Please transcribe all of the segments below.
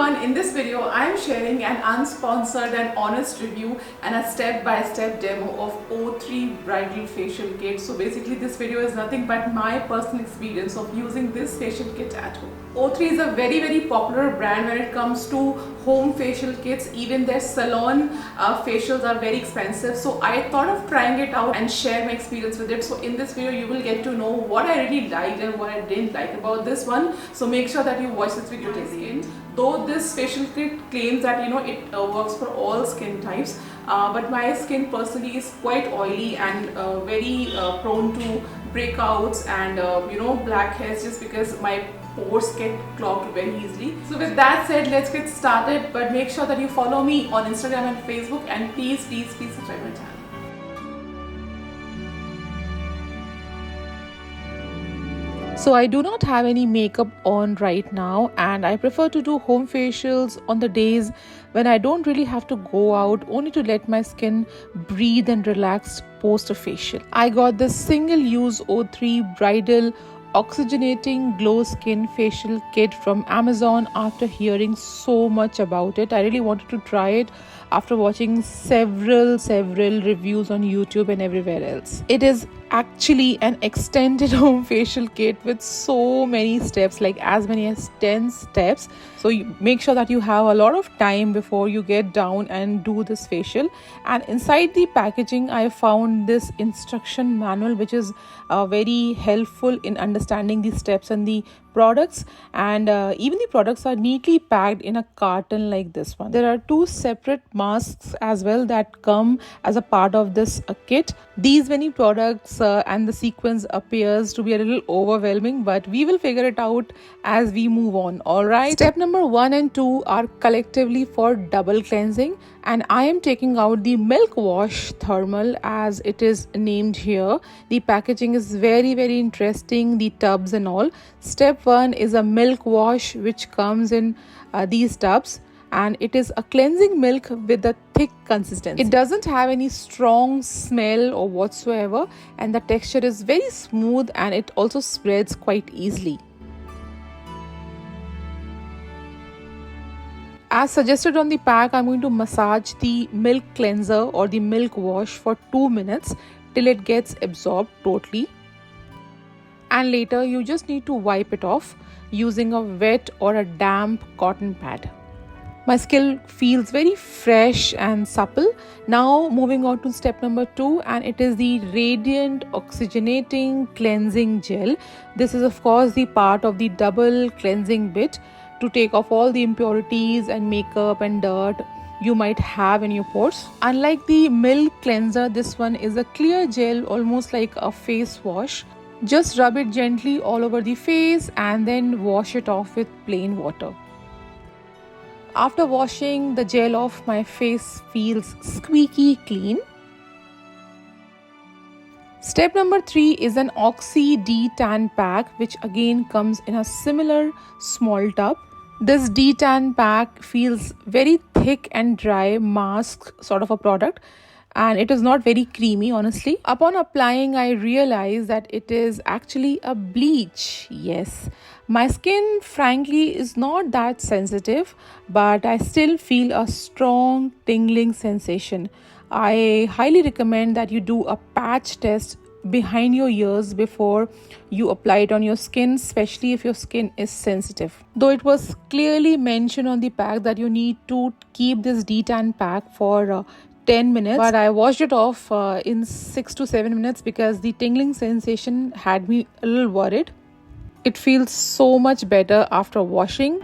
everyone, in this video I am sharing an unsponsored and honest review and a step-by-step demo of O3 Bridal Facial Kit. So basically this video is nothing but my personal experience of using this facial kit at home. O3 is a very popular brand when it comes to home facial kits. Even their salon facials are very expensive. So I thought of trying it out and share my experience with it. So in this video you will get to know what I really liked and what I didn't like about this one. So make sure that you watch this video till the end. Though this facial kit claims that it works for all skin types, but my skin personally is quite oily and very prone to breakouts and black hairs, just because my pores get clogged very easily. So with that said, let's get started, but make sure that you follow me on Instagram and Facebook, and please subscribe my channel. So I do not have any makeup on right now, and I prefer to do home facials on the days when I don't really have to go out, only to let my skin breathe and relax post a facial. I got this single use O3 Bridal Oxygenating Glow Skin Facial Kit from Amazon after hearing so much about it. I really wanted to try it after watching several reviews on YouTube and everywhere else. It is actually an extended home facial kit with so many steps, like as many as 10 steps. So you make sure that you have a lot of time before you get down and do this facial. And inside the packaging I found this instruction manual, which is very helpful in understanding the steps and the products, and even the products are neatly packed in a carton like this one. There are two separate masks as well that come as a part of this kit. These many products and the sequence appears to be a little overwhelming, but we will figure it out as we move on. Alright, step number 1 and 2 are collectively for double cleansing, and I am taking out the milk wash thermal as it is named here. The packaging is very interesting, the tubs and all. Step 1 is a milk wash which comes in these tubs, and it is a cleansing milk with a thick consistency. It doesn't have any strong smell or whatsoever, and the texture is very smooth, and it also spreads quite easily. As suggested on the pack, I'm going to massage the milk cleanser or the milk wash for 2 minutes till it gets absorbed totally. And later you just need to wipe it off using a wet or a damp cotton pad. My skin feels very fresh and supple. Now moving on to step number 2, and it is the Radiant Oxygenating Cleansing Gel. This is of course the part of the double cleansing bit to take off all the impurities and makeup and dirt you might have in your pores. Unlike the milk cleanser, this one is a clear gel, almost like a face wash. Just rub it gently all over the face and then wash it off with plain water. After washing the gel off, my face feels squeaky clean. Step number 3 is an Oxy D-Tan pack, which again comes in a similar small tub. This D-Tan pack feels very thick and dry mask sort of a product, and it is not very creamy honestly. Upon applying, I realized that it is actually a bleach. Yes, my skin frankly is not that sensitive, but I still feel a strong tingling sensation. I highly recommend that you do a patch test behind your ears before you apply it on your skin, especially if your skin is sensitive. Though it was clearly mentioned on the pack that you need to keep this D-Tan pack for 10 minutes, but I washed it off in 6 to 7 minutes because the tingling sensation had me a little worried. It feels so much better after washing.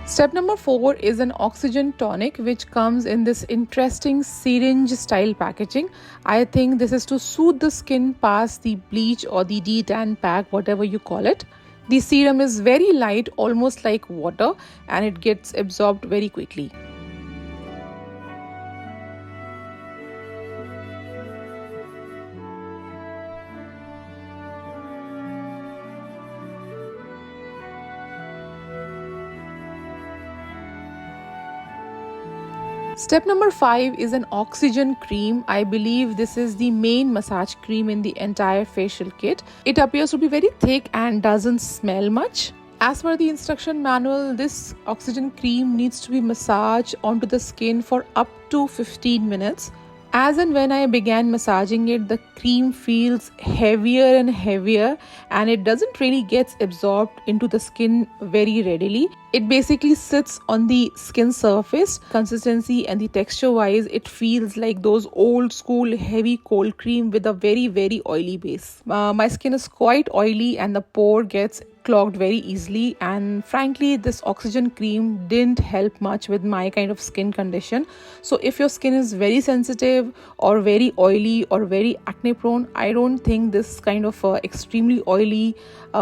Step number 4 is an oxygen tonic, which comes in this interesting syringe style packaging. I think this is to soothe the skin past the bleach or the D-Tan pack, whatever you call it. The serum is very light, almost like water, and it gets absorbed very quickly. Step number 5 is an oxygen cream. I believe this is the main massage cream in the entire facial kit. It appears to be very thick and doesn't smell much. As per the instruction manual, this oxygen cream needs to be massaged onto the skin for up to 15 minutes. As and when I began massaging it, the cream feels heavier and heavier, and it doesn't really get absorbed into the skin very readily. It basically sits on the skin surface. Consistency and the texture wise, it feels like those old school heavy cold cream with a very oily base. My skin is quite oily and the pore gets clogged very easily, and frankly this oxygen cream didn't help much with my kind of skin condition. So if your skin is very sensitive or very oily or very acne prone, I don't think this kind of extremely oily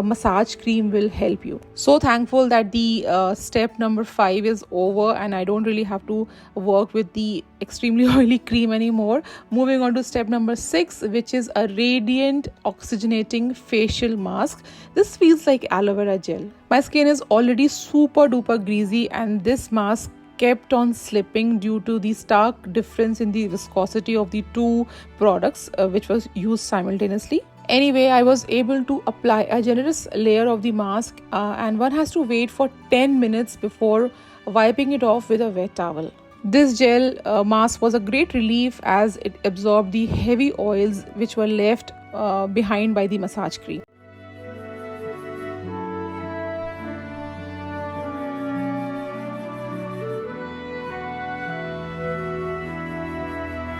massage cream will help you. So thankful that the step number 5 is over and I don't really have to work with the extremely oily cream anymore. Moving on to step number 6, which is a radiant oxygenating facial mask. This feels like aloe vera gel. My skin is already super duper greasy and this mask kept on slipping due to the stark difference in the viscosity of the two products which was used simultaneously. Anyway, I was able to apply a generous layer of the mask and one has to wait for 10 minutes before wiping it off with a wet towel. This gel mask was a great relief as it absorbed the heavy oils which were left behind by the massage cream.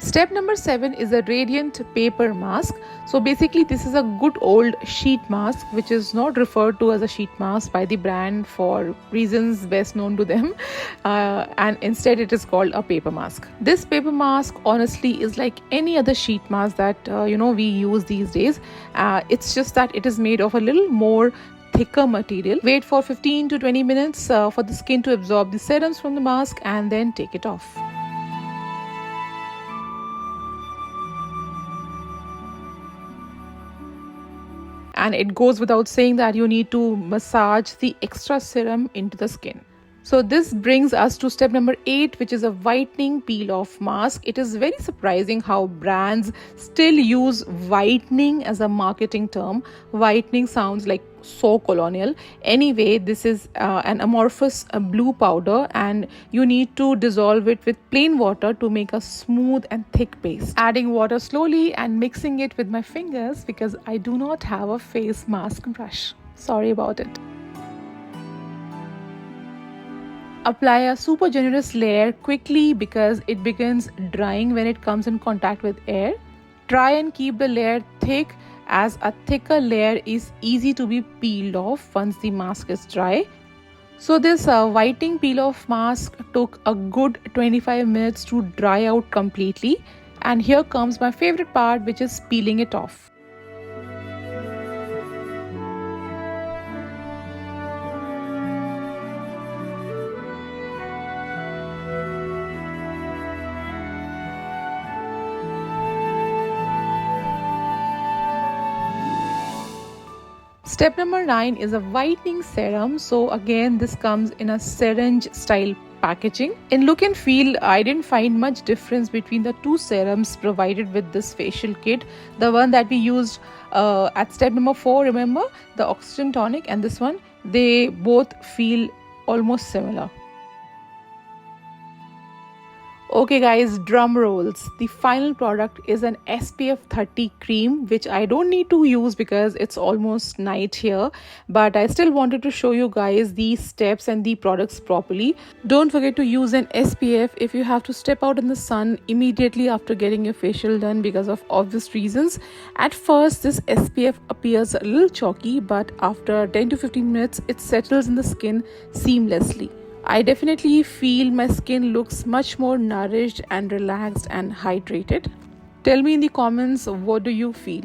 Step number 7 is a radiant paper mask. So basically this is a good old sheet mask which is not referred to as a sheet mask by the brand for reasons best known to them and instead it is called a paper mask. This paper mask honestly is like any other sheet mask that we use these days. It's just that it is made of a little more thicker material. Wait for 15 to 20 minutes for the skin to absorb the serums from the mask and then take it off. And it goes without saying that you need to massage the extra serum into the skin. So this brings us to step number 8, which is a whitening peel off mask. It is very surprising how brands still use whitening as a marketing term. Whitening sounds like so colonial. Anyway, this is an amorphous blue powder and you need to dissolve it with plain water to make a smooth and thick paste. Adding water slowly and mixing it with my fingers because I do not have a face mask brush. Sorry about it. Apply a super generous layer quickly because it begins drying when it comes in contact with air. Try and keep the layer thick as a thicker layer is easy to be peeled off once the mask is dry. So this whitening peel off mask took a good 25 minutes to dry out completely, and here comes my favorite part, which is peeling it off. Step number 9 is a whitening serum. So again, this comes in a syringe style packaging. In look and feel, I didn't find much difference between the two serums provided with this facial kit. The one that we used at step number 4, remember, the oxygen tonic, and this one, they both feel almost similar. Okay guys, drum rolls. The final product is an SPF 30 cream, which I don't need to use because it's almost night here, but I still wanted to show you guys the steps and the products properly. Don't forget to use an SPF if you have to step out in the sun immediately after getting your facial done because of obvious reasons. At first, this SPF appears a little chalky, but after 10 to 15 minutes, it settles in the skin seamlessly. I definitely feel my skin looks much more nourished and relaxed and hydrated. Tell me in the comments, what do you feel?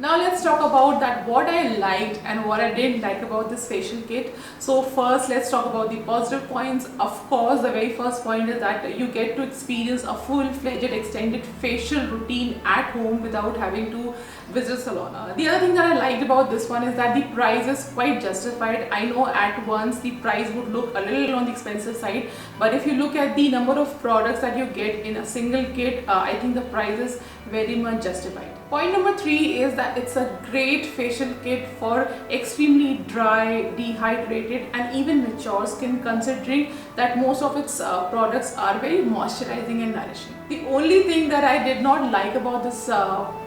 Now let's talk about that what I liked and what I didn't like about this facial kit. So first let's talk about the positive points. Of course, the very first point is that you get to experience a full-fledged extended facial routine at home without having to visit salon. The other thing that I liked about this one is that the price is quite justified. I know at once the price would look a little on the expensive side, but if you look at the number of products that you get in a single kit, I think the price is very much justified. Point number 3 is that it's a great facial kit for extremely dry, dehydrated and even mature skin, considering that most of its products are very moisturizing and nourishing. The only thing that I did not like about this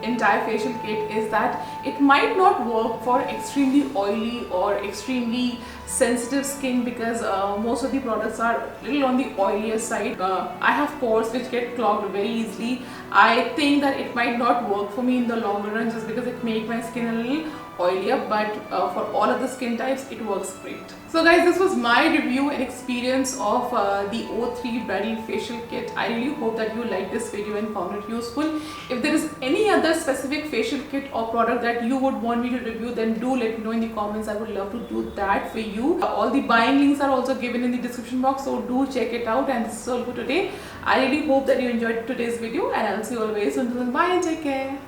entire facial kit is that it might not work for extremely oily or extremely sensitive skin, because most of the products are a little on the oilier side. I have pores which get clogged very easily. I think that it might not work for me in the longer run, just because it makes my skin a little oilier, but for all of the skin types it works great. So guys, this was my review and experience of the O3 Bridal Facial Kit. I really hope that you liked this video and found it useful. If there is any other specific facial kit or product that you would want me to review, then do let me know in the comments. I would love to do that for you. All the buying links are also given in the description box, so do check it out. And this is all for today. I really hope that you enjoyed today's video, and I'll see you always. Until then, bye and take care.